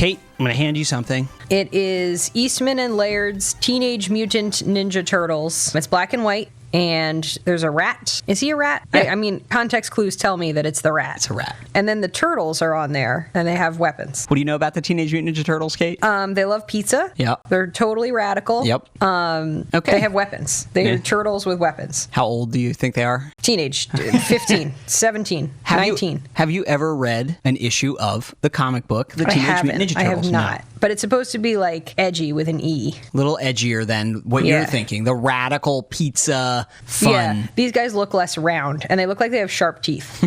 Kate, I'm going to hand you something. It is Eastman and Laird's Teenage Mutant Ninja Turtles. It's black and white. And there's a rat. Is he a rat? Yeah. I mean, context clues tell me that it's the rat. It's a rat. And then the turtles are on there, and they have weapons. What do you know about the Teenage Mutant Ninja Turtles, Kate? They love pizza. Yep. They're totally radical. Yep. Okay. They have weapons. They're turtles with weapons. How old do you think they are? Teenage. 15, 17, 19. Have you ever read an issue of the comic book, The Teenage Mutant Ninja Turtles? I have not. No. But it's supposed to be like edgy with an E. A little edgier than what you're thinking. The radical pizza fun. Yeah. These guys look less round, and they look like they have sharp teeth.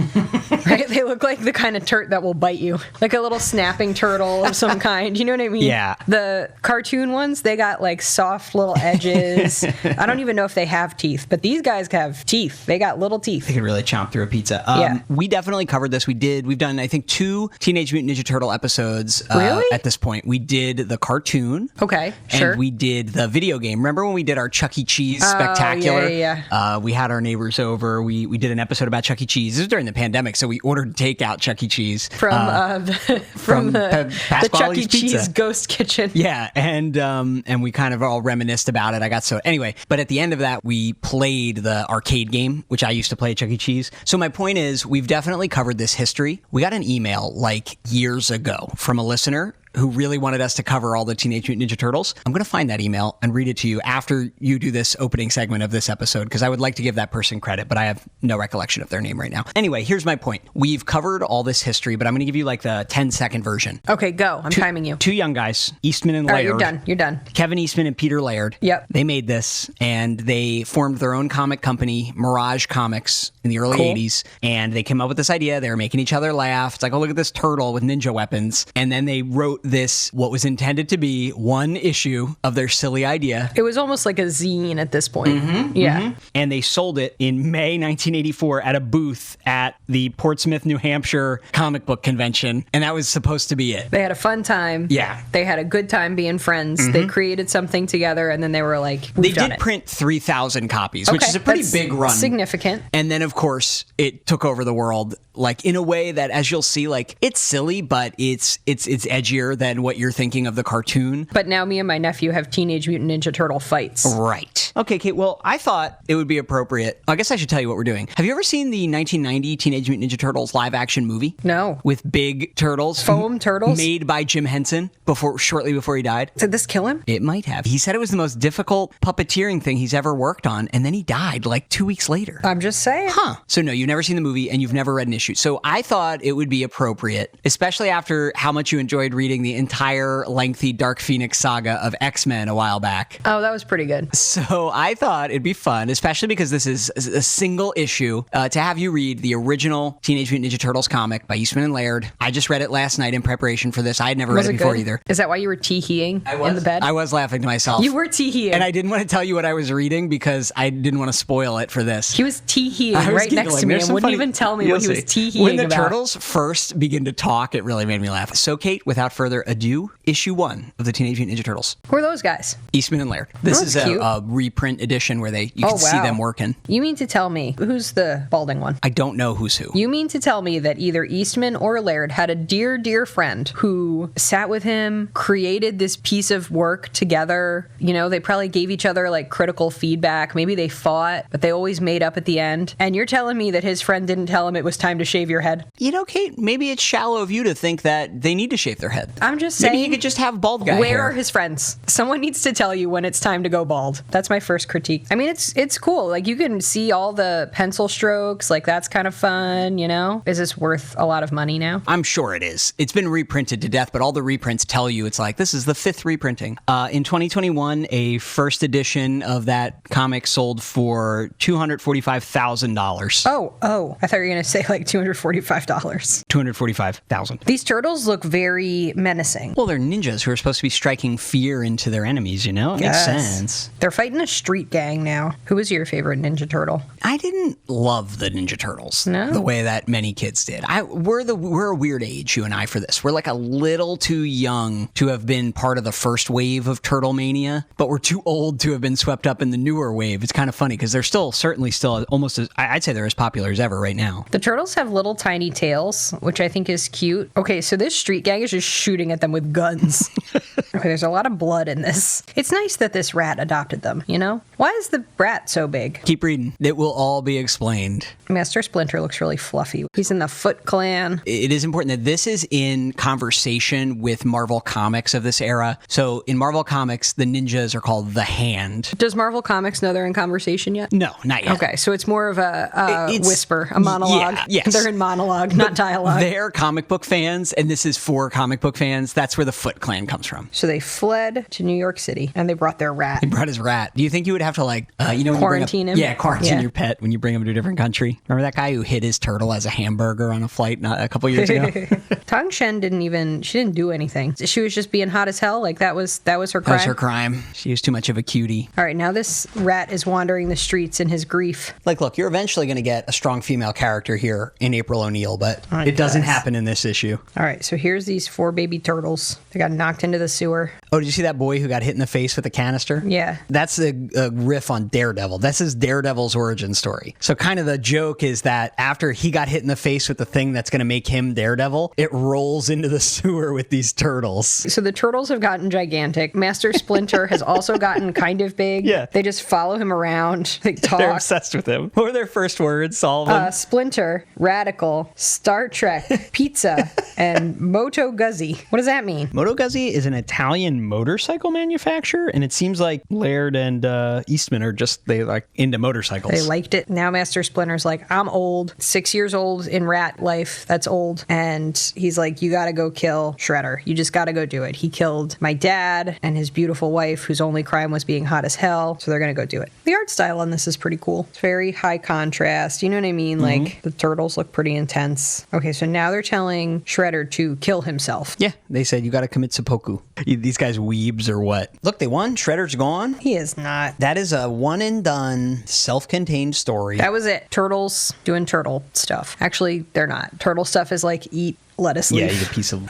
Right? They look like the kind of turd that will bite you. Like a little snapping turtle of some kind. You know what I mean? Yeah. The cartoon ones, they got like soft little edges. I don't even know if they have teeth, but these guys have teeth. They got little teeth. They could really chomp through a pizza. We definitely covered this. We've done, I think, 2 Teenage Mutant Ninja Turtle episodes at this point. We did the cartoon. Okay, sure. And we did the video game. Remember when we did our Chuck E. Cheese Spectacular? Yeah. We had our neighbors over. We did an episode about Chuck E. Cheese. This was during the pandemic, so we ordered takeout Chuck E. Cheese. From the Chuck E. Cheese ghost kitchen. Yeah, and we kind of all reminisced about it. Anyway, but at the end of that, we played the arcade game, which I used to play at Chuck E. Cheese. So my point is, we've definitely covered this history. We got an email like years ago from a listener who really wanted us to cover all the Teenage Mutant Ninja Turtles. I'm going to find that email and read it to you after you do this opening segment of this episode, because I would like to give that person credit, but I have no recollection of their name right now. Anyway, here's my point. We've covered all this history, but I'm going to give you like the 10-second version. Okay, go. I'm timing you. 2 young guys, Eastman and Laird. All right, you're done. Kevin Eastman and Peter Laird. Yep. They made this, and they formed their own comic company, Mirage Comics, in the early 80s, and they came up with this idea. They were making each other laugh. It's like, oh, look at this turtle with ninja weapons. And then they wrote this, what was intended to be one issue of their silly idea. It was almost like a zine at this point. And they sold it in May 1984 at a booth at the Portsmouth, New Hampshire comic book convention. And that was supposed to be it. They had a fun time. Yeah. They had a good time being friends. They created something together, and then they were like, they did print 3,000 copies, which is a pretty big run. Significant. And then, of course, it took over the world, like in a way that, as you'll see, like it's silly, but it's edgier than what you're thinking of the cartoon. But now me and my nephew have Teenage Mutant Ninja Turtle fights. Right. Okay, Kate, well, I thought it would be appropriate. I guess I should tell you what we're doing. Have you ever seen the 1990 Teenage Mutant Ninja Turtles live-action movie? No. With big turtles? Foam turtles? Made by Jim Henson shortly before he died. Did this kill him? It might have. He said it was the most difficult puppeteering thing he's ever worked on, and then he died like 2 weeks later. I'm just saying. Huh. So no, you've never seen the movie, and you've never read an issue. So I thought it would be appropriate, especially after how much you enjoyed reading the entire lengthy Dark Phoenix saga of X-Men a while back. Oh, that was pretty good. So I thought it'd be fun, especially because this is a single issue, to have you read the original Teenage Mutant Ninja Turtles comic by Eastman and Laird. I just read it last night in preparation for this. I had never read it before either. Is that why you were tee-heeing in the bed? I was laughing to myself. You were tee-heeing. And I didn't want to tell you what I was reading because I didn't want to spoil it for this. He was tee-heeing right next to me and wouldn't even tell me what he was tee-heeing about. When the about. turtles first begin to talk, it really made me laugh. So, Kate, without further ado, issue 1 of the Teenage Mutant Ninja Turtles. Who are those guys? Eastman and Laird. This is a reprint edition where you can see them working. You mean to tell me, who's the balding one? I don't know who's who. You mean to tell me that either Eastman or Laird had a dear, dear friend who sat with him, created this piece of work together. You know, they probably gave each other like critical feedback. Maybe they fought, but they always made up at the end. And you're telling me that his friend didn't tell him it was time to shave your head? You know, Kate, maybe it's shallow of you to think that they need to shave their head. I'm just saying. Maybe he could just have bald guy hair. Where are his friends? Someone needs to tell you when it's time to go bald. That's my first critique. I mean, it's cool. Like, you can see all the pencil strokes. Like, that's kind of fun, you know? Is this worth a lot of money now? I'm sure it is. It's been reprinted to death, but all the reprints tell you it's like, this is the 5th reprinting. In 2021, a first edition of that comic sold for $245,000. Oh, I thought you were going to say like $245. $245,000. These turtles look very menacing. Well, they're ninjas who are supposed to be striking fear into their enemies, you know? It makes sense. They're fighting a street gang now. Who was your favorite Ninja Turtle? I didn't love the Ninja Turtles the way that many kids did. We're a weird age, you and I, for this. We're like a little too young to have been part of the first wave of Turtle Mania, but we're too old to have been swept up in the newer wave. It's kind of funny because they're certainly still almost as, I'd say they're as popular as ever right now. The Turtles have have little tiny tails, which I think is cute. Okay, so this street gang is just shooting at them with guns. Okay, there's a lot of blood in this. It's nice that this rat adopted them, you know? Why is the rat so big? Keep reading. It will all be explained. Master Splinter looks really fluffy. He's in the Foot Clan. It is important that this is in conversation with Marvel Comics of this era. So in Marvel Comics, the ninjas are called the Hand. Does Marvel Comics know they're in conversation yet? No, not yet. Okay, so it's more of a whisper, a monologue. Yeah, yes. They're in monologue, not dialogue. They're comic book fans, and this is for comic book fans. That's where the Foot Clan comes from. So they fled to New York City, and they brought their rat. He brought his rat. Do you think you would have to, like, when quarantine him? Yeah, quarantine your pet when you bring him to a different country. Remember that guy who hid his turtle as a hamburger on a flight a couple years ago? Tang Shen she didn't do anything. She was just being hot as hell. Like that was her crime. That was her crime. She was too much of a cutie. All right, now this rat is wandering the streets in his grief. Like, look, you're eventually going to get a strong female character here in April O'Neil, but it doesn't happen in this issue. All right, so here's these 4 baby turtles. They got knocked into the sewer. Oh, did you see that boy who got hit in the face with a canister? Yeah. That's a riff on Daredevil. This is Daredevil's origin story. So kind of the joke is that after he got hit in the face with the thing that's going to make him Daredevil, it rolls into the sewer with these turtles. So the turtles have gotten gigantic. Master Splinter has also gotten kind of big. Yeah. They just follow him around. They talk. They're obsessed with him. What were their first words, all of them? Splinter, Radical, Star Trek, Pizza, and Moto Guzzi. What does that mean? Moto Guzzi is an Italian motorcycle manufacturer, and it seems like Laird and Eastman are they like into motorcycles. They liked it. Now Master Splinter's like, I'm old, 6 years old in rat life. That's old. And he's like, you got to go kill Shredder. You just got to go do it. He killed my dad and his beautiful wife, whose only crime was being hot as hell. So they're going to go do it. The art style on this is pretty cool. It's very high contrast. You know what I mean? Mm-hmm. Like the turtles look pretty intense. Okay, so now they're telling Shredder to kill himself. Yeah, they said you got to commit seppuku. These guys weebs or what? Look, they won. Shredder's gone. He is not. That is a one and done, self-contained story. That was it. Turtles doing turtle stuff. Actually, they're not. Turtle stuff is like eat lettuce leaf. Yeah, eat a piece of...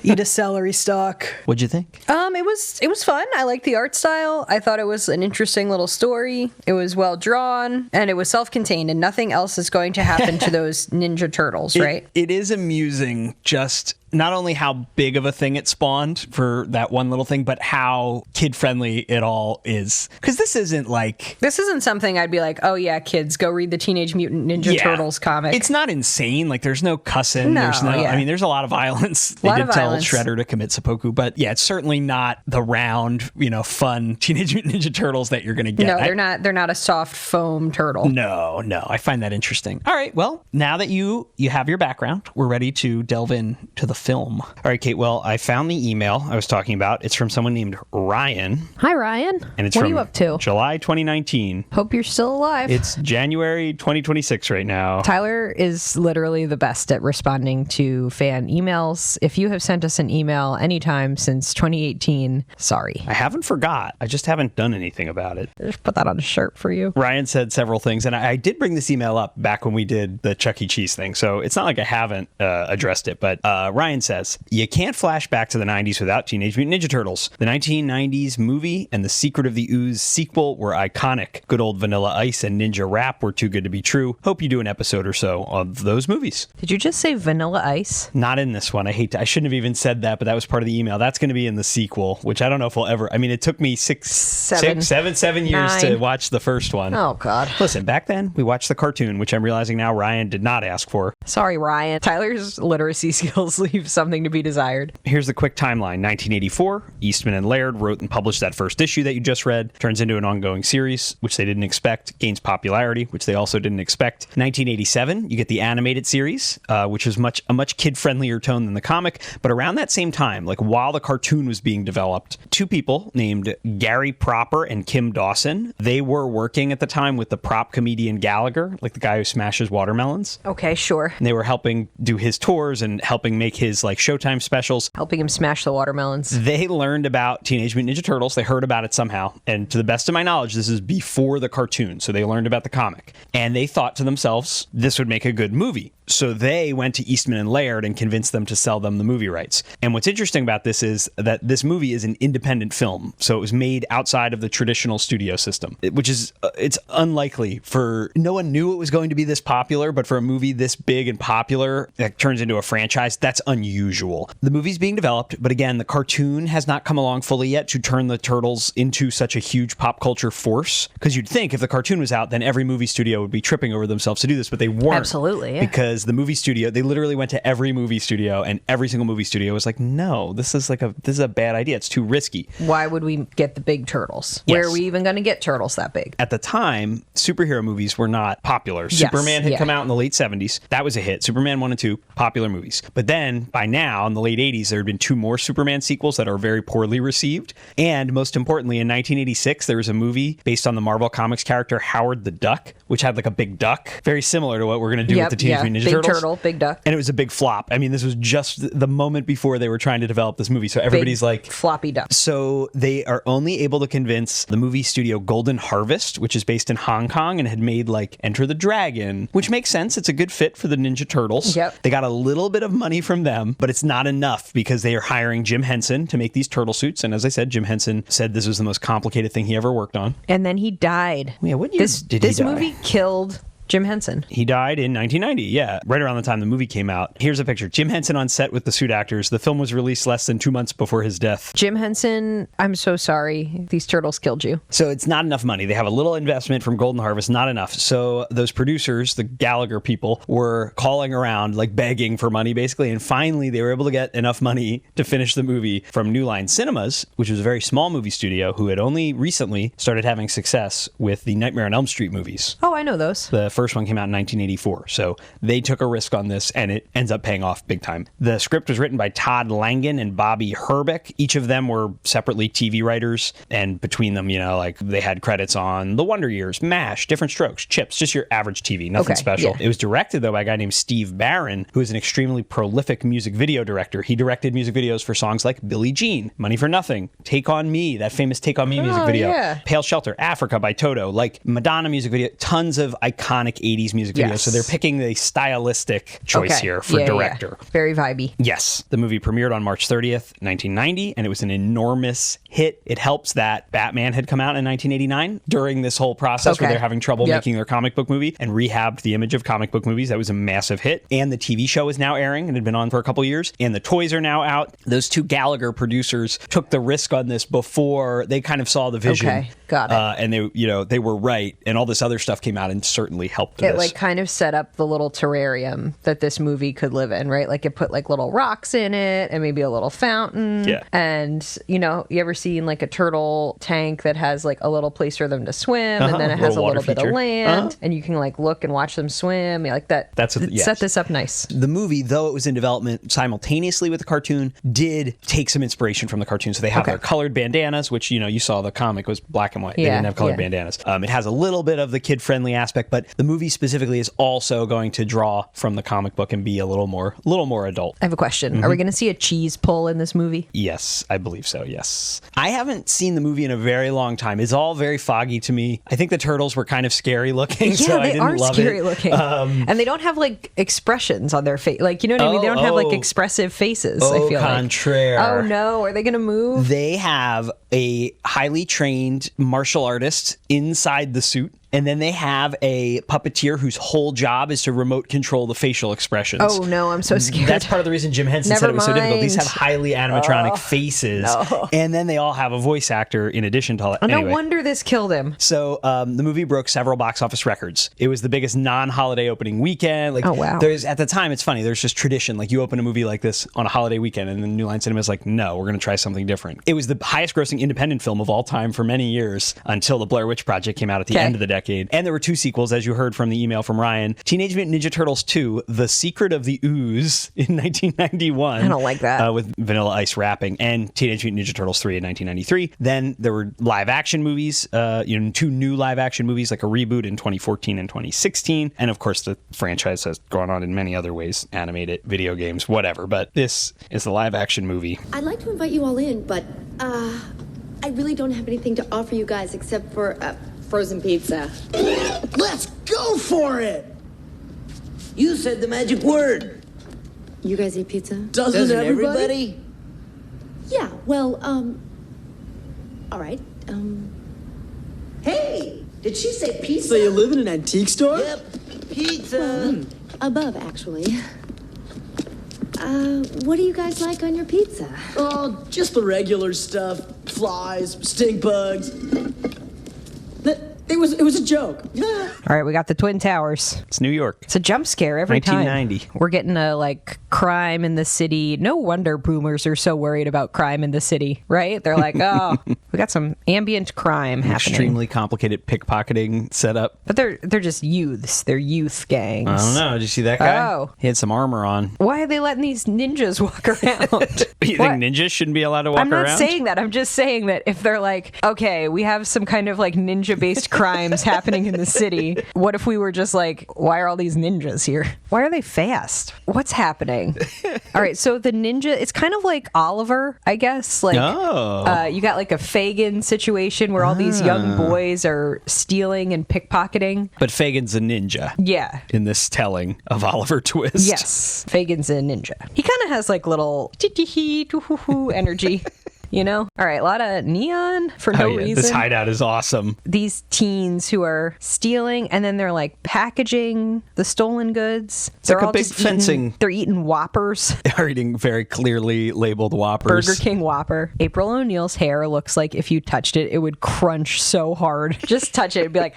Eat a celery stalk. What'd you think? It was fun. I liked the art style. I thought it was an interesting little story. It was well drawn, and it was self-contained, and nothing else is going to happen to those Ninja Turtles, right? It is amusing just not only how big of a thing it spawned for that one little thing, but how kid-friendly it all is. Because this isn't like... This isn't something I'd be like, oh yeah, kids, go read the Teenage Mutant Ninja Turtles comic. It's not insane. Like, there's no cussing. I mean, there's a lot of violence. They did tell Shredder to commit seppuku, but yeah, it's certainly not the round, fun Teenage Mutant Ninja Turtles that you're going to get. No, they're not a soft foam turtle. No. I find that interesting. All right, well, now that you have your background, we're ready to delve into the film. All right, Kate, well, I found the email I was talking about. It's from someone named Ryan. Hi, Ryan. And it's what from are you up to? July 2019. Hope you're still alive. It's January 2026 right now. Tyler is literally the best at responding to fan emails. If you have sent us an email anytime since 2018, sorry. I haven't forgot. I just haven't done anything about it. Just put that on a shirt for you. Ryan said several things, and I did bring this email up back when we did the Chuck E. Cheese thing, so it's not like I haven't addressed it, but Ryan says, you can't flash back to the 90s without Teenage Mutant Ninja Turtles. The 1990s movie and the Secret of the Ooze sequel were iconic. Good old Vanilla Ice and Ninja Rap were too good to be true. Hope you do an episode or so of those movies. Did you just say Vanilla Ice? Not in this one. I shouldn't have even said that, but that was part of the email. That's going to be in the sequel, which I don't know if we'll ever... I mean, it took me 7 years to watch the first one. Oh, God. Listen, back then, we watched the cartoon, which I'm realizing now Ryan did not ask for. Sorry, Ryan. Tyler's literacy skills leave something to be desired. Here's the quick timeline. 1984, Eastman and Laird wrote and published that first issue that you just read. Turns into an ongoing series, which they didn't expect. Gains popularity, which they also didn't expect. 1987, you get the animated series, which is a much kid-friendlier tone than the comic. But around that same time, like while the cartoon was being developed, two people named Gary Proper and Kim Dawson, they were working at the time with the prop comedian Gallagher, like the guy who smashes watermelons. Okay, sure. And they were helping do his tours and helping make his like Showtime specials. Helping him smash the watermelons. They learned about Teenage Mutant Ninja Turtles. They heard about it somehow. And to the best of my knowledge, this is before the cartoon. So they learned about the comic. And they thought to themselves, this would make a good movie. So they went to Eastman and Laird and convinced them to sell them the movie rights. And what's interesting about this is that this movie is an independent film. So it was made outside of the traditional studio system, which is, it's unlikely for, no one knew it was going to be this popular, but for a movie this big and popular that turns into a franchise, that's unusual. The movie's being developed, but again, the cartoon has not come along fully yet to turn the Turtles into such a huge pop culture force. Because you'd think if the cartoon was out, then every movie studio would be tripping over themselves to do this, but they weren't. Absolutely, yeah. Because the movie studio, they literally went to every movie studio, and every single movie studio was like, no, this is a bad idea. It's too risky. Why would we get the big turtles? Yes. Where are we even going to get turtles that big? At the time, superhero movies were not popular. Yes, Superman had yeah. come out in the late 70s. That was a hit. Superman 1 and 2, popular movies. But then, by now, in the late 80s, there had been 2 more Superman sequels that are very poorly received. And most importantly, in 1986, there was a movie based on the Marvel Comics character Howard the Duck, which had like a big duck, very similar to what we're going to do with the Teenage Mutant Ninja big Turtles. turtle, big duck. And it was a big flop. I mean, this was just the moment before they were trying to develop this movie. So everybody's Big like... floppy duck. So they are only able to convince the movie studio Golden Harvest, which is based in Hong Kong and had made like Enter the Dragon, which makes sense. It's a good fit for the Ninja Turtles. Yep. They got a little bit of money from them, but it's not enough because they are hiring Jim Henson to make these turtle suits. And as I said, Jim Henson said this was the most complicated thing he ever worked on. And then he died. Yeah, what year did he die? This movie killed Jim Henson. He died in 1990, yeah, right around the time the movie came out. Here's a picture. Jim Henson on set with the suit actors. The film was released less than 2 months before his death. Jim Henson, I'm so sorry. These turtles killed you. So it's not enough money. They have a little investment from Golden Harvest, not enough. So those producers, the Gallagher people, were calling around, like begging for money, basically. And finally, they were able to get enough money to finish the movie from New Line Cinemas, which was a very small movie studio who had only recently started having success with the Nightmare on Elm Street movies. Oh, I know those. The first one came out in 1984. So they took a risk on this, and it ends up paying off big time. The script was written by Todd Langen and Bobby Herbeck. Each of them were separately TV writers, and between them, you know, like they had credits on The Wonder Years, MASH, Different Strokes, Chips, just your average TV, nothing Okay, special. yeah. It was directed, though, by a guy named Steve Barron, who is an extremely prolific music video director. He directed music videos for songs like Billie Jean, Money for Nothing, Take on Me, that famous Take on Me music video, yeah. Pale Shelter, Africa by Toto, like Madonna music video, tons of iconic 80s music videos. Yes. So they're picking the stylistic choice Okay. here for Yeah, director. yeah. Very vibey. Yes. The movie premiered on March 30th, 1990, and it was an enormous hit. It helps that Batman had come out in 1989 during this whole process where Okay. they're having trouble Yep. making their comic book movie and rehabbed the image of comic book movies. That was a massive hit. And the TV show is now airing and had been on for a couple years. And the toys are now out. Those 2 Gallagher producers took the risk on this before they kind of saw the vision. Okay. Got it. And they, you know, they were right. And all this other stuff came out and certainly helped It this. like kind of set up the little terrarium that this movie could live in, right? Like it put like little rocks in it and maybe a little fountain. Yeah. And you know, you ever seen like a turtle tank that has like a little place for them to swim, and then it has a Little little water bit of feature. land, and you can like look and watch them swim. Yeah, like that. That's it yes. set this up nice. The movie, though it was in development simultaneously with the cartoon, did take some inspiration from the cartoon. So they have Okay. their colored bandanas, which, you know, you saw the comic was black and white. They Yeah, didn't have colored yeah. bandanas. It has a little bit of the kid-friendly aspect, but the movie specifically is also going to draw from the comic book and be a little more adult. I have a question. Mm-hmm. Are we going to see a cheese pull in this movie? Yes, I believe so, yes. I haven't seen the movie in a very long time. It's all very foggy to me. I think the turtles were kind of scary looking, Yeah, so I they didn't are love scary it. looking, and they don't have like expressions on their face. Like, you know what I mean? They don't have like expressive faces. I feel contraire. like. Oh no, are they going to move? They have a highly trained martial artist inside the suit. And then they have a puppeteer whose whole job is to remote control the facial expressions. Oh no, I'm so scared. That's part of the reason Jim Henson Never said it was so difficult. These mind. have highly animatronic faces. no. And then they all have a voice actor in addition to all that. Oh, no Anyway. wonder this killed him. So the movie broke several box office records. It was the biggest non-holiday opening weekend. Like, Oh, wow. There's at the time, it's funny. There's just tradition. Like you open a movie like this on a holiday weekend, and then New Line Cinema is like, no, we're going to try something different. It was the highest-grossing independent film of all time for many years until the Blair Witch Project came out at the Okay. end of the decade. And there were 2 sequels, as you heard from the email from Ryan: Teenage Mutant Ninja Turtles 2: The Secret of the Ooze in 1991. I don't like that. With Vanilla Ice rapping, and Teenage Mutant Ninja Turtles 3 in 1993. Then there were live action movies, 2 new live action movies, like a reboot in 2014 and 2016. And of course, the franchise has gone on in many other ways, animated, video games, whatever. But this is the live action movie. I'd like to invite you all in, but I really don't have anything to offer you guys except for frozen pizza. Let's go for it! You said the magic word. You guys eat pizza? Doesn't everybody? Yeah, well, all right. Hey, did she say pizza? So you live in an antique store? Yep, pizza. Above, actually. What do you guys like on your pizza? Oh, just the regular stuff. Flies, stink bugs. It was a joke. All right, we got the Twin Towers. It's New York. It's a jump scare every 1990. time. We're getting a crime in the city. No wonder boomers are so worried about crime in the city, right? They're like, oh, we got some ambient crime happening. Extremely complicated pickpocketing setup. But they're just youths. They're youth gangs. I don't know. Did you see that guy? Oh. He had some armor on. Why are they letting these ninjas walk around? You think ninjas shouldn't be allowed to walk I'm not around? saying that. I'm just saying that if they're like, okay, we have some kind of ninja-based crimes happening in the city. What if we were just like, why are all these ninjas here? Why are they fast? What's happening? All right, so the ninja, it's kind of like Oliver, I guess. You got a Fagin situation where all these young boys are stealing and pickpocketing. But Fagin's a ninja. Yeah. In this telling of Oliver Twist. Yes, Fagin's a ninja. He kind of has little energy. You know? All right, a lot of neon for no reason. This hideout is awesome. These teens who are stealing and then they're packaging the stolen goods. It's like a big fencing. They're eating Whoppers. They're eating very clearly labeled Whoppers. Burger King Whopper. April O'Neil's hair looks like if you touched it, it would crunch so hard. Just touch it. It'd be like...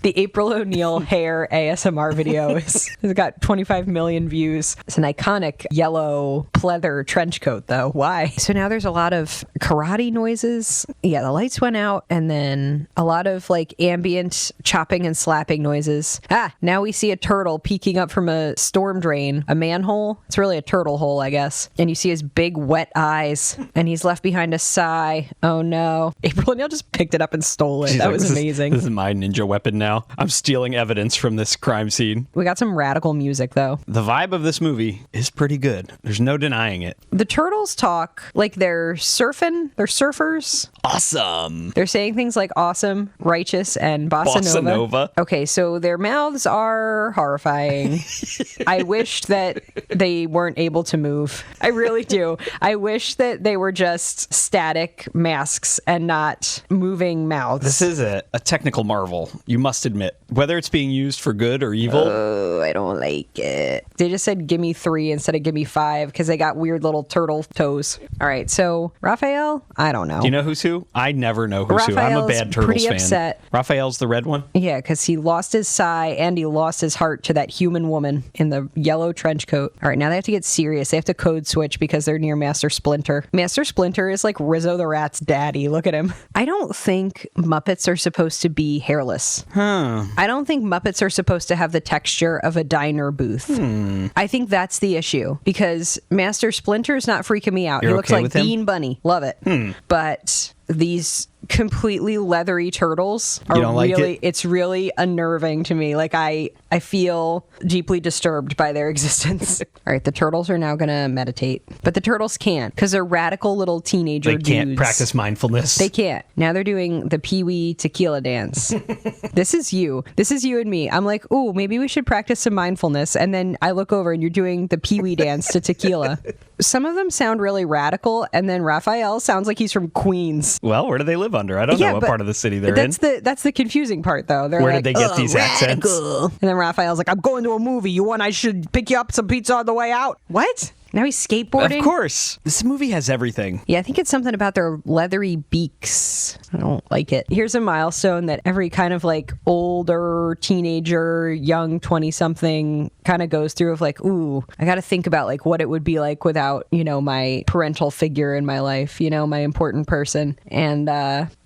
The April O'Neil hair ASMR video has got 25 million views. It's an iconic yellow pleather trench coat, though. Why? So now there's a lot of karate noises. Yeah, the lights went out, and then a lot of ambient chopping and slapping noises. Now we see a turtle peeking up from a storm drain, a manhole. It's really a turtle hole, I guess. And you see his big wet eyes, and he's left behind a sigh. Oh no. April O'Neil just picked it up and stole it. That was amazing. This is my ninja weapon now. I'm stealing evidence from this crime scene. We got some radical music, though. The vibe of this movie is pretty good. There's no denying it. The turtles talk like they're surfing. They're surfers. Awesome. They're saying things like awesome, righteous, and bossa nova. Okay, so their mouths are horrifying. I wished that they weren't able to move. I really do. I wish that they were just static masks and not moving mouths. This is a technical marvel, you must admit. Whether it's being used for good or evil. Oh, I don't like it. They just said give me 3 instead of give me 5 because they got weird little turtle toes. All right, so Raphael, I don't know. Do you know who's who? I never know who's who. I'm a bad Turtles pretty fan. Upset. Raphael's the red one? Yeah, because he lost his sigh and he lost his heart to that human woman in the yellow trench coat. All right, now they have to get serious. They have to code switch because they're near Master Splinter. Master Splinter is like Rizzo the Rat's daddy. Look at him. I don't think Muppets are supposed to be hairless. I don't think Muppets are supposed to have the texture of a diner booth. I think that's the issue because Master Splinter's not freaking me out. You're he looks okay like with him? Bean Bunny. Love it. But these completely leathery turtles are You don't like really it? It's really unnerving to me. I feel deeply disturbed by their existence. All right, the turtles are now gonna meditate, but the turtles can't because they're radical little teenager They can't dudes. practice mindfulness. They can't. Now they're doing the Pee-wee tequila dance. This is you and me. I'm like, ooh, maybe we should practice some mindfulness, and then I look over and you're doing the Pee-wee dance to tequila. Some of them sound really radical, and then Raphael sounds like he's from Queens. Well, where do they live under? I don't know what but part of the city they're that's in. That's the confusing part, though. They're Where like, did they get these accents? radical. And then Raphael's like, I'm going to a movie. You want I should pick you up some pizza on the way out? What? Now he's skateboarding? Of course. This movie has everything. Yeah, I think it's something about their leathery beaks. I don't like it. Here's a milestone that every kind of older teenager, young 20-something kind of goes through of ooh, I got to think about what it would be like without, my parental figure in my life, my important person. And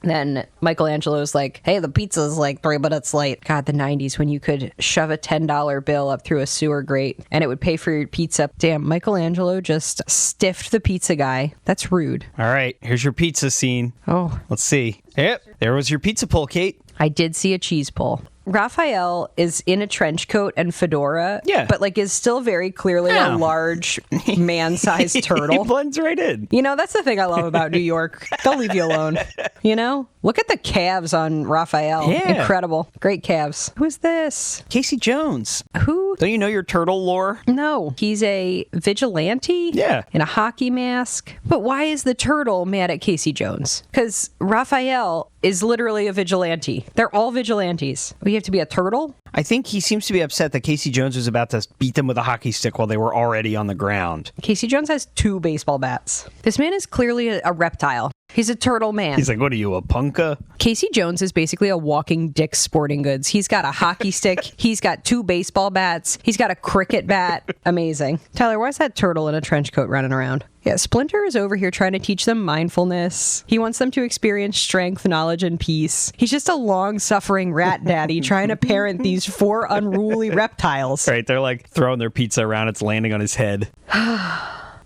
then Michelangelo's like, hey, the pizza's 3 minutes late. God, the 90s when you could shove a $10 bill up through a sewer grate and it would pay for your pizza. Damn, Michelangelo just stiffed the pizza guy. That's rude. All right, here's your pizza scene. Oh. Let's see. Yep, there was your pizza pull, Kate. I did see a cheese pull. Raphael is in a trench coat and fedora, but like is still very clearly a large man-sized turtle. He blends right in. You know, that's the thing I love about New York. They'll leave you alone. You know? Look at the calves on Raphael. Yeah. Incredible. Great calves. Who's this? Casey Jones. Who? Don't you know your turtle lore? No. He's a vigilante? Yeah. In a hockey mask. But why is the turtle mad at Casey Jones? Because Raphael is literally a vigilante. They're all vigilantes. We have to be a turtle? I think he seems to be upset that Casey Jones was about to beat them with a hockey stick while they were already on the ground. Casey Jones has 2 baseball bats. This man is clearly a reptile. He's a turtle man. He's like, what are you, a punka? Casey Jones is basically a walking Dick's Sporting Goods. He's got a hockey stick. He's got 2 baseball bats. He's got a cricket bat. Amazing. Tyler, why's that turtle in a trench coat running around? Yeah, Splinter is over here trying to teach them mindfulness. He wants them to experience strength, knowledge, and peace. He's just a long-suffering rat daddy trying to parent these 4 unruly reptiles. Right, they're like throwing their pizza around. It's landing on his head.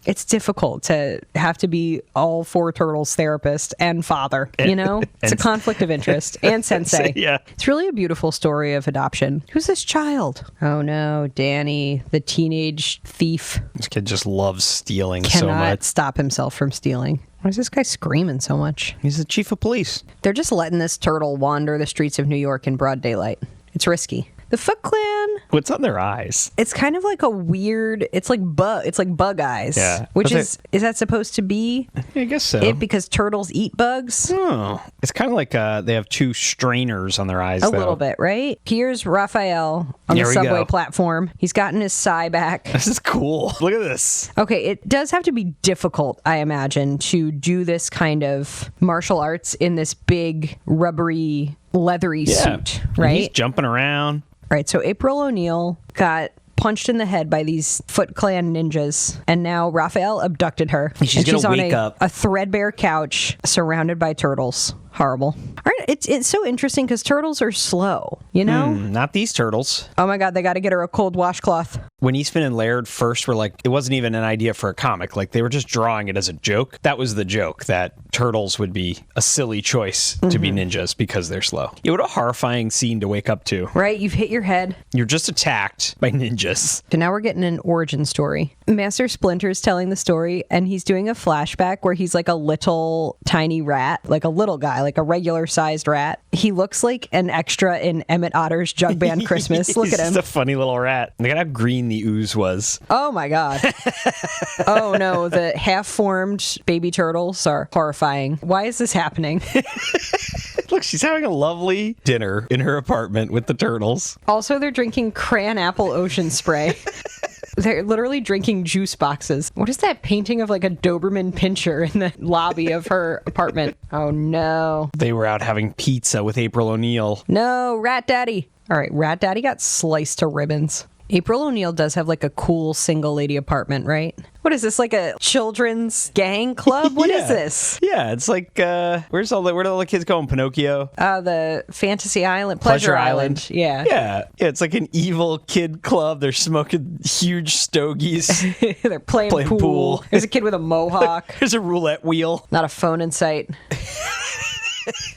It's difficult to have to be all 4 turtles therapist and father, you know? It's a conflict of interest. And sensei. Yeah. It's really a beautiful story of adoption. Who's this child? Oh no, Danny, the teenage thief. This kid just loves stealing Cannot so much. stop himself from stealing. Why is this guy screaming so much? He's the chief of police. They're just letting this turtle wander the streets of New York in broad daylight. It's risky. The Foot Clan. What's on their eyes? It's kind of like a weird. It's like bug eyes. Yeah. Which is that supposed to be? I guess so. It because turtles eat bugs. Oh, it's kind of like they have 2 strainers on their eyes. A little bit, right? Here's Raphael on the subway platform. He's gotten his sigh back. This is cool. Look at this. Okay, it does have to be difficult, I imagine, to do this kind of martial arts in this big, rubbery, leathery suit, right? He's jumping around. Right, so April O'Neil got punched in the head by these Foot Clan ninjas, and now Raphael abducted her. And she's gonna wake up. A threadbare couch surrounded by turtles. Horrible. All right, it's so interesting because turtles are slow, you know? Not these turtles. Oh my God, they got to get her a cold washcloth. When Eastman and Laird first were like, it wasn't even an idea for a comic. Like, they were just drawing it as a joke. That was the joke, that turtles would be a silly choice to be ninjas because they're slow. Yeah, what a horrifying scene to wake up to. Right, you've hit your head. You're just attacked by ninjas. So now we're getting an origin story. Master Splinter's telling the story, and he's doing a flashback where he's like a little tiny rat, like a little guy, like a regular sized rat. He looks like an extra in Emmett Otter's Jug Band Christmas. Look at him. He's a funny little rat. Look at how green the ooze was. Oh my God. Oh no, the half-formed baby turtles are horrifying. Why is this happening? Look, she's having a lovely dinner in her apartment with the turtles. Also, they're drinking crayon apple ocean spray. They're literally drinking juice boxes. What is that painting of like a Doberman Pinscher in the lobby of her apartment? Oh no. They were out having pizza with April O'Neil. No, Rat Daddy. All right, Rat Daddy got sliced to ribbons. April O'Neil does have like a cool single lady apartment, right? What is this, like a children's gang club? What is this? Yeah, it's like, where do all the kids go in Pinocchio? The Fantasy Island, Pleasure Island. Yeah. Yeah, it's like an evil kid club. They're smoking huge stogies. They're playing pool. There's a kid with a mohawk. There's a roulette wheel. Not a phone in sight.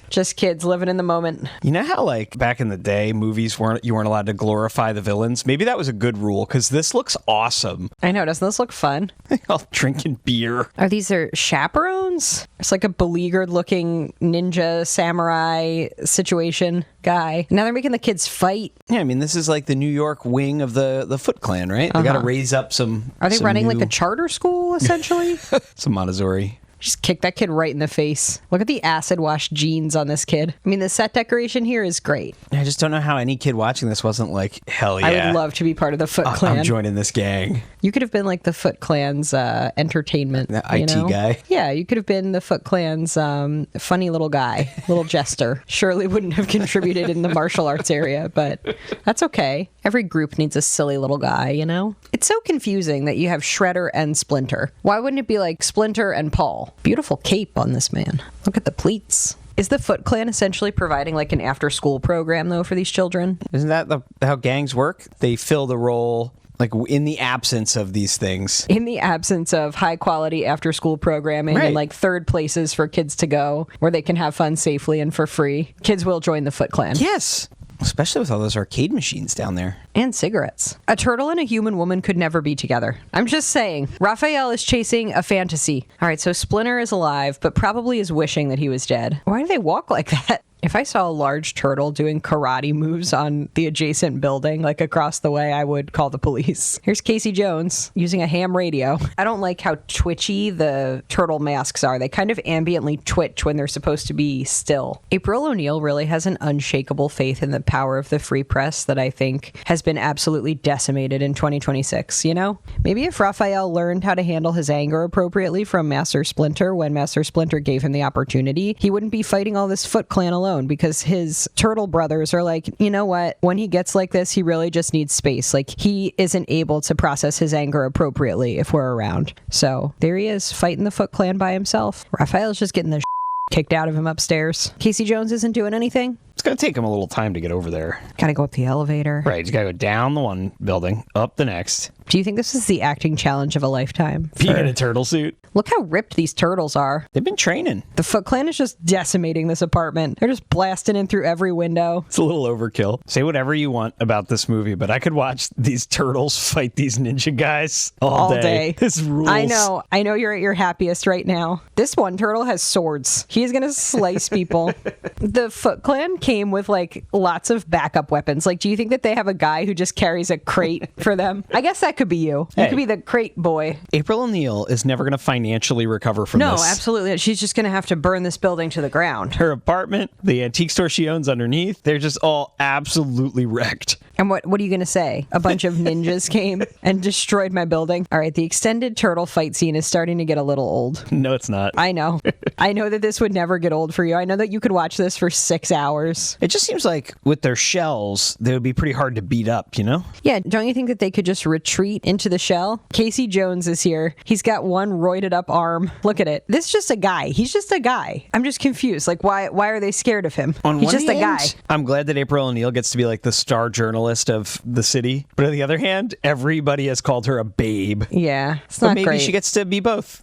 Just kids living in the moment. You know how, like, back in the day, movies you weren't allowed to glorify the villains? Maybe that was a good rule, because this looks awesome. I know. Doesn't this look fun? All drinking beer. Are these their chaperones? It's like a beleaguered-looking ninja samurai situation guy. Now they're making the kids fight. Yeah, I mean, this is like the New York wing of the Foot Clan, right? They got to raise up some... Are they running like a charter school, essentially? Some Montessori. Just kick that kid right in the face. Look at the acid wash jeans on this kid. I mean, the set decoration here is great. I just don't know how any kid watching this wasn't like, hell yeah. I would love to be part of the Foot Clan. I'm joining this gang. You could have been like the Foot Clan's entertainment. The IT guy. Yeah, you could have been the Foot Clan's funny little guy, little jester. Surely wouldn't have contributed in the martial arts area, but that's okay. Every group needs a silly little guy, you know? It's so confusing that you have Shredder and Splinter. Why wouldn't it be like Splinter and Paul? Beautiful cape on this man. Look at the pleats. Is the Foot Clan essentially providing like an after-school program, though, for these children? Isn't that how gangs work? They fill the role... like in the absence of these things. In the absence of high quality after school programming and like third places for kids to go where they can have fun safely and for free, kids will join the Foot Clan. Yes. Especially with all those arcade machines down there. And cigarettes. A turtle and a human woman could never be together. I'm just saying. Raphael is chasing a fantasy. All right, so Splinter is alive, but probably is wishing that he was dead. Why do they walk like that? If I saw a large turtle doing karate moves on the adjacent building, like across the way, I would call the police. Here's Casey Jones using a ham radio. I don't like how twitchy the turtle masks are. They kind of ambiently twitch when they're supposed to be still. April O'Neil really has an unshakable faith in the power of the free press that I think has been absolutely decimated in 2026, you know? Maybe if Raphael learned how to handle his anger appropriately from Master Splinter when Master Splinter gave him the opportunity, he wouldn't be fighting all this Foot Clan alone. Because his turtle brothers are like, you know what? When he gets like this, he really just needs space. Like, he isn't able to process his anger appropriately if we're around. So there he is, fighting the Foot Clan by himself. Raphael's just getting the kicked out of him upstairs. Casey Jones isn't doing anything. It's going to take him a little time to get over there. Gotta go up the elevator. Right, he's got to go down the one building, up the next. Do you think this is the acting challenge of a lifetime? Being in a turtle suit. Look how ripped these turtles are. They've been training. The Foot Clan is just decimating this apartment. They're just blasting in through every window. It's a little overkill. Say whatever you want about this movie, but I could watch these turtles fight these ninja guys all day. This rules. I know you're at your happiest right now. This one turtle has swords. He's gonna slice people. The Foot Clan came with like lots of backup weapons. Like, do you think that they have a guy who just carries a crate for them? I guess that could be you. You could be the crate boy. April O'Neil is never going to financially recover from this. No, absolutely. She's just going to have to burn this building to the ground. Her apartment, the antique store she owns underneath, they're just all absolutely wrecked. And what are you going to say? A bunch of ninjas came and destroyed my building? All right, the extended turtle fight scene is starting to get a little old. No, it's not. I know. I know that this would never get old for you. I know that you could watch this for 6 hours. It just seems like with their shells, they would be pretty hard to beat up, you know? Yeah, don't you think that they could just retreat into the shell? Casey Jones is here. He's got one roided up arm. Look at it. This is just a guy. He's just a guy. I'm just confused. Like, why are they scared of him? On He's one just a hand, guy. I'm glad that April O'Neil gets to be like the star journalist of the city. But on the other hand, everybody has called her a babe. Yeah, it's But not maybe great. she gets to be both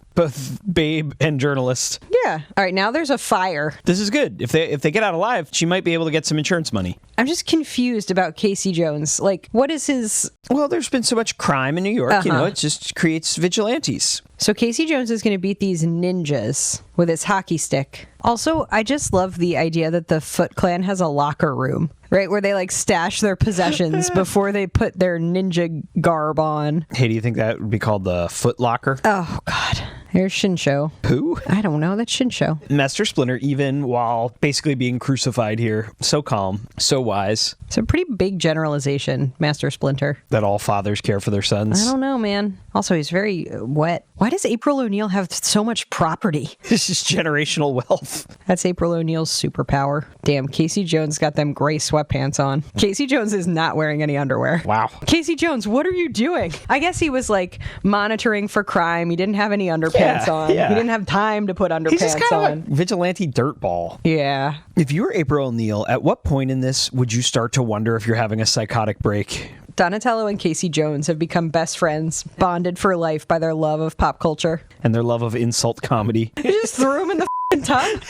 babe and journalist. Yeah. All right, now there's a fire. This is good. If they get out alive, she might be able to get some insurance money. I'm just confused about Casey Jones. Like, what is his... Well, there's been so much crime in New York, you know, it just creates vigilantes. So Casey Jones is going to beat these ninjas with his hockey stick. Also, I just love the idea that the Foot Clan has a locker room, right? Where they like stash their possessions before they put their ninja garb on. Hey, do you think that would be called the Foot Locker? Oh, God. Here's Shinsho. Who? I don't know. That's Shinsho. Master Splinter, even while basically being crucified here, so calm, so wise. It's a pretty big generalization, Master Splinter. That all fathers care for their sons. I don't know, man. Also, he's very wet. Why does April O'Neil have so much property? This is generational wealth. That's April O'Neil's superpower. Damn, Casey Jones got them gray sweatpants on. Casey Jones is not wearing any underwear. Wow. Casey Jones, what are you doing? I guess he was like monitoring for crime. He didn't have any underpants on. yeah. He didn't have time to put underpants He's just kind on. of a vigilante dirtball. Yeah. If you were April O'Neil, at what point in this would you start to wonder if you're having a psychotic break? Donatello and Casey Jones have become best friends, bonded for life by their love of pop culture. And their love of insult comedy. You just threw him in the tub?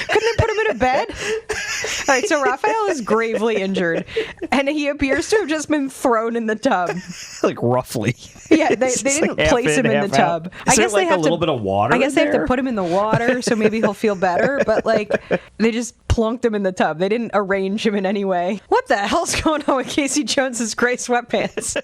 Couldn't they put him in a bed? All right, so Raphael is gravely injured, and he appears to have just been thrown in the tub. Like roughly. Yeah, they It's didn't like half place him in the half out. tub. Is there like a little bit of water I guess in they have there? to put him in the water, so maybe he'll feel better. But like, they just plunked him in the tub. They didn't arrange him in any way. What the hell's going on with Casey Jones's gray sweatpants?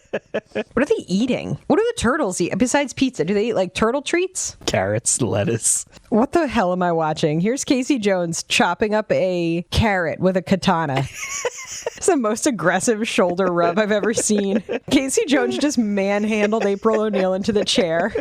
What are they eating? What do the turtles eat besides pizza? Do they eat like turtle treats? Carrots, lettuce. What the hell am I watching? Here's Casey Jones chopping up a carrot with a katana. It's the most aggressive shoulder rub I've ever seen. Casey Jones just manhandled April O'Neil into the chair.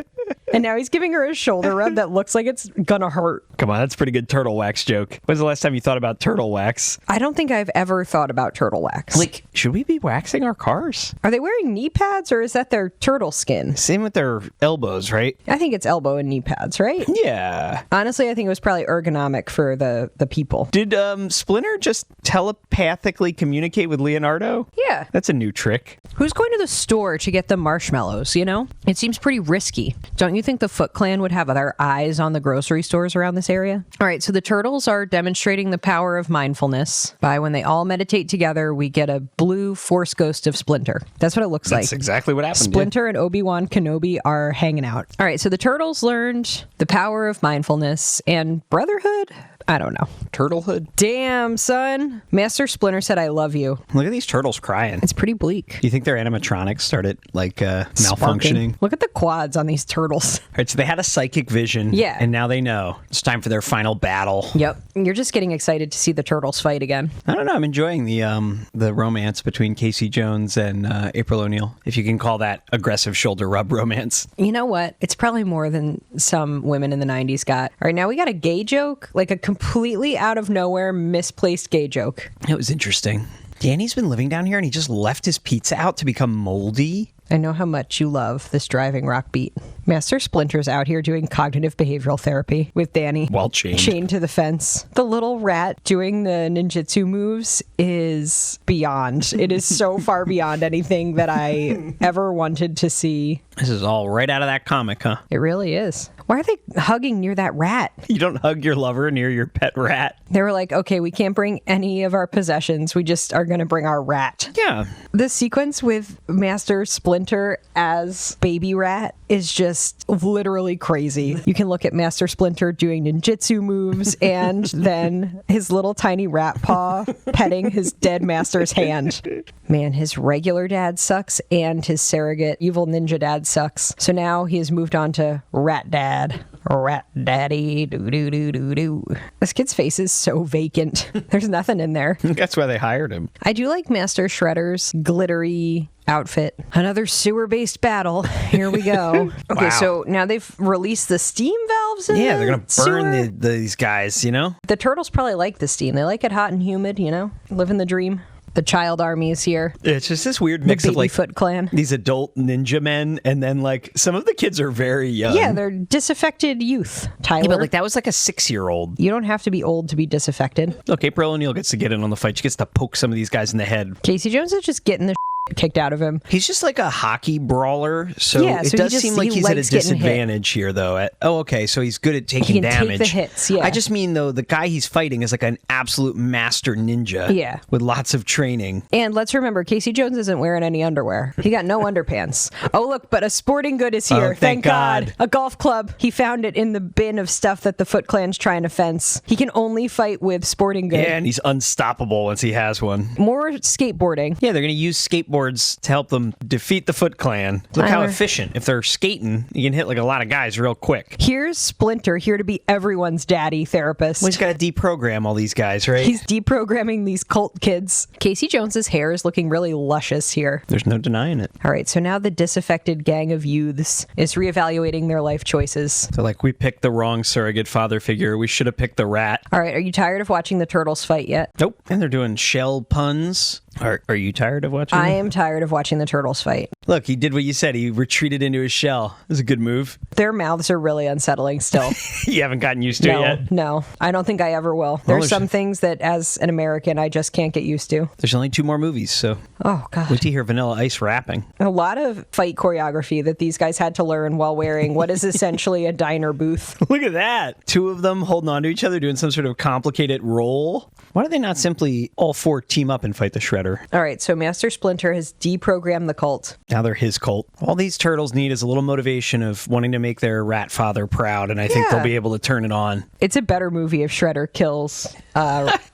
And now he's giving her a shoulder rub that looks like it's gonna hurt. Come on, that's a pretty good turtle wax joke. When's the last time you thought about turtle wax? I don't think I've ever thought about turtle wax. Like, should we be waxing our cars? Are they wearing knee pads or is that their turtle skin? Same with their elbows, right? I think it's elbow and knee pads, right? Yeah. Honestly, I think it was probably ergonomic for the people. Did Splinter just telepathically communicate with Leonardo? Yeah. That's a new trick. Who's going to the store to get the marshmallows, you know? It seems pretty risky. Don't you you think the Foot Clan would have their eyes on the grocery stores around this area? All right, so the turtles are demonstrating the power of mindfulness by when they all meditate together, we get a blue force ghost of Splinter. That's what it looks like. That's exactly what happened. Splinter and Obi-Wan Kenobi are hanging out. All right, so the turtles learned the power of mindfulness and brotherhood. I don't know. Turtlehood? Damn, son. Master Splinter said, I love you. Look at these turtles crying. It's pretty bleak. Do you think their animatronics started malfunctioning? Sparking. Look at the quads on these turtles. All right, so they had a psychic vision. Yeah. And now they know. It's time for their final battle. Yep. You're just getting excited to see the turtles fight again. I don't know. I'm enjoying the romance between Casey Jones and April O'Neil, if you can call that aggressive shoulder rub romance. You know what? It's probably more than some women in the 90s got. All right, now we got a gay joke, like a completely out of nowhere misplaced gay joke. It was interesting. Danny's been living down here and he just left his pizza out to become moldy. I know how much you love this driving rock beat. Master Splinter's out here doing cognitive behavioral therapy with Danny. While chained. Chained to the fence. The little rat doing the ninjutsu moves is beyond. It is so far beyond anything that I ever wanted to see. This is all right out of that comic, huh? It really is. Why are they hugging near that rat? You don't hug your lover near your pet rat. They were like, okay, we can't bring any of our possessions. We just are going to bring our rat. Yeah. The sequence with Master Splinter as baby rat is just literally crazy. You can look at Master Splinter doing ninjutsu moves and then his little tiny rat paw petting his dead master's hand. Man, his regular dad sucks and his surrogate evil ninja dad sucks. So now he has moved on to Rat Dad. Rat Daddy, do. This kid's face is so vacant. There's nothing in there. That's why they hired him. I do like Master Shredder's glittery outfit. Another sewer-based battle. Here we go. Okay, Wow. so now they've released the steam valves in Yeah, they're the going to burn sewer. these guys, you know? The turtles probably like the steam. They like it hot and humid, you know? Living the dream. The child army is here. It's just this weird The mix of baby like Foot Clan. these adult ninja men, and then like some of the kids are very young. Yeah, they're disaffected youth, Tyler. Yeah, but like that was like a 6-year-old. You don't have to be old to be disaffected. Look, April O'Neil gets to get in on the fight. She gets to poke some of these guys in the head. Casey Jones is just getting the kicked out of him. He's just like a hockey brawler, so Yeah, it so does he seem like he's at a likes getting hit. disadvantage here, though. Okay, so he's good at taking He can take damage. the hits, yeah. I just mean though, the guy he's fighting is like an absolute master ninja. Yeah. with lots of training. And let's remember, Casey Jones isn't wearing any underwear. He got no underpants. Oh, look, but a sporting good is here. Oh, thank God. A golf club. He found it in the bin of stuff that the Foot Clan's trying to fence. He can only fight with sporting good. Yeah, and he's unstoppable once he has one. More skateboarding. Yeah, they're going to use skateboards to help them defeat the Foot Clan. Look how Tyler. efficient. If they're skating, you can hit like a lot of guys real quick. Here's Splinter, here to be everyone's daddy therapist. Well, he's got to deprogram all these guys, right? He's deprogramming these cult kids. Casey Jones's hair is looking really luscious here. There's no denying it. All right, so now the disaffected gang of youths is reevaluating their life choices. They're like, we picked the wrong surrogate father figure. We should have picked the rat. All right, are you tired of watching the turtles fight yet? Nope. And they're doing shell puns. Are you tired of watching I them? am tired of watching the turtles fight. Look, he did what you said. He retreated into his shell. It was a good move. Their mouths are really unsettling still. You haven't gotten used to it yet? No, I don't think I ever will. There's there's- some things that as an American I just can't get used to. There's only 2 more movies, so Oh god. wait to hear Vanilla Ice rapping. A lot of fight choreography that these guys had to learn while wearing what is essentially a diner booth. Look at that. 2 of them holding on to each other, doing some sort of complicated roll. Why do they not simply all 4 team up and fight the Shredder? All right, so Master Splinter has deprogrammed the cult. Now they're his cult. All these turtles need is a little motivation of wanting to make their rat father proud, and I think Yeah. they'll be able to turn it on. It's a better movie if Shredder kills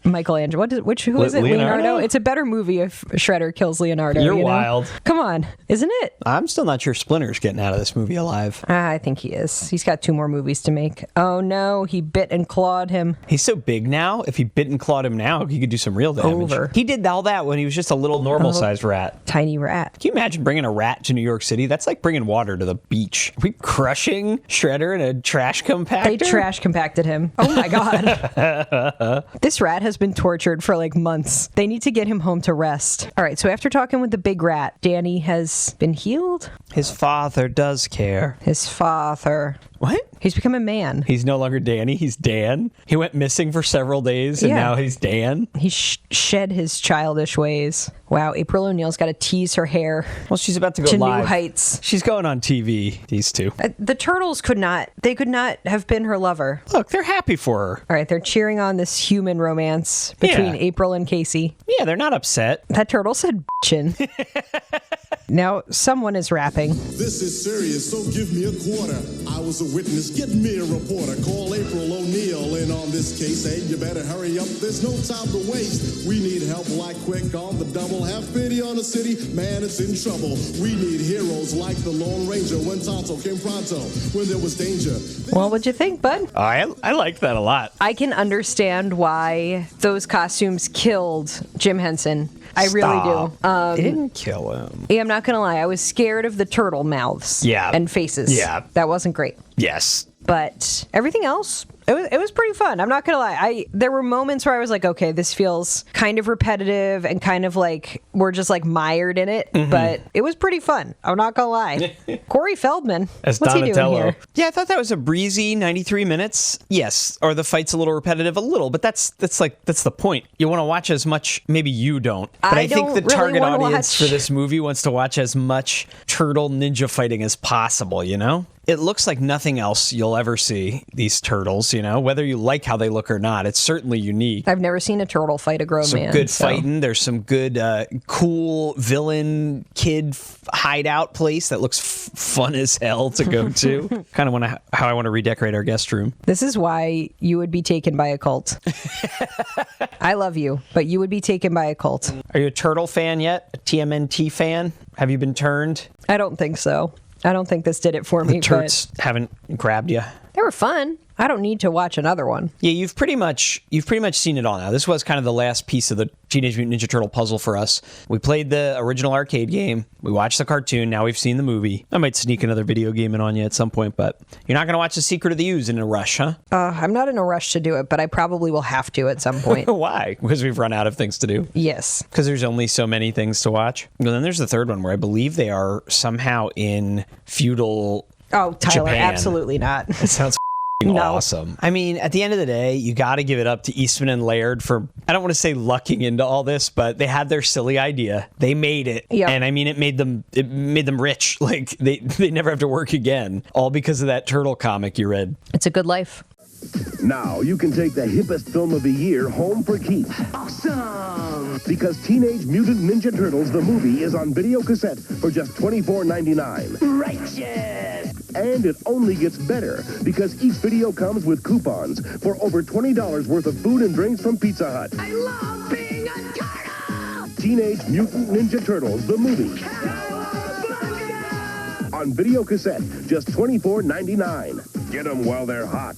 Michelangelo. Who is it? Leonardo? It's a better movie if Shredder kills Leonardo. You're you know? wild. Come on, isn't it? I'm still not sure Splinter's getting out of this movie alive. I think he is. He's got 2 more movies to make. Oh no, he bit and clawed him. He's so big now, if he bit and clawed him now, he could do some real damage. Over. He did all that when he was just a little normal-sized rat. Tiny rat. Can you imagine bringing a rat to New York City? That's like bringing water to the beach. Are we crushing Shredder in a trash compactor? They trash compacted him. Oh my god. This rat has been tortured for like months. They need to get him home to rest. All right, so after talking with the big rat, Danny has been healed. His father does care. His father. What? He's become a man. He's no longer Danny. He's Dan. He went missing for several days, and Yeah. now he's Dan. He shed his childish ways. Wow, April O'Neil's got to tease her hair Well, she's about to go to live. new heights. She's going on TV, these two. The turtles could not have been her lover. Look, they're happy for her. All right, they're cheering on this human romance between Yeah. April and Casey. Yeah, they're not upset. That turtle said bitchin'. Now, someone is rapping. This is serious, so give me a quarter. I was a witness, get me a reporter. Call April O'Neil in on this case. Hey, you better hurry up, there's no time to waste. We need help like quick on the double. Have pity on the city, man, it's in trouble. We need heroes like the Lone Ranger when Tonto came pronto, when there was danger. Well, what'd you think, bud? I like that a lot. I can understand why those costumes killed Jim Henson. I really do. They didn't kill him. Yeah, I'm not going to lie. I was scared of the turtle mouths Yeah. and faces. Yeah. That wasn't great. Yes. But everything else, it was pretty fun. I'm not gonna lie. There were moments where I was like, okay, this feels kind of repetitive and kind of like we're just like mired in it. But it was pretty fun. I'm not gonna lie. Corey Feldman, As what's he Donatello. doing here? Yeah, I thought that was a breezy 93 minutes. Yes. Or the fight's a little repetitive, a little, but that's the point. You want to watch as much, maybe you don't. But I think don't the really target wanna audience watch. for this movie wants to watch as much turtle ninja fighting as possible, you know? It looks like nothing else you'll ever see, these turtles, you know? Whether you like how they look or not, it's certainly unique. I've never seen a turtle fight a grown Some man. good so- fighting. There's some good, cool villain kid hideout place that looks fun as hell to go to. Kind of how I want to redecorate our guest room. This is why you would be taken by a cult. I love you, but you would be taken by a cult. Are you a turtle fan yet? A TMNT fan? Have you been turned? I don't think so. I don't think this did it for me. The turds haven't grabbed you. They were fun. I don't need to watch another one. Yeah, you've pretty much seen it all now. This was kind of the last piece of the Teenage Mutant Ninja Turtle puzzle for us. We played the original arcade game. We watched the cartoon. Now we've seen the movie. I might sneak another video game in on you at some point, but you're not going to watch The Secret of the Ooze in a rush, huh? I'm not in a rush to do it, but I probably will have to at some point. Why? Because we've run out of things to do. Yes. Because there's only so many things to watch. And then there's the third one where I believe they are somehow in feudal Oh, Tyler, Japan. absolutely not. It sounds awesome. I mean, at the end of the day, you got to give it up to Eastman and Laird for, I don't want to say lucking into all this, but they had their silly idea. They made it. Yep. And I mean, it made them rich. Like they never have to work again. All because of that turtle comic you read. It's a good life. Now you can take the hippest film of the year home for keeps. Awesome! Because Teenage Mutant Ninja Turtles, the movie, is on video cassette for just $24.99. Righteous! And it only gets better because each video comes with coupons for over $20 worth of food and drinks from Pizza Hut. I love being a turtle! Teenage Mutant Ninja Turtles, the movie. On video cassette, just $24.99. Get them while they're hot.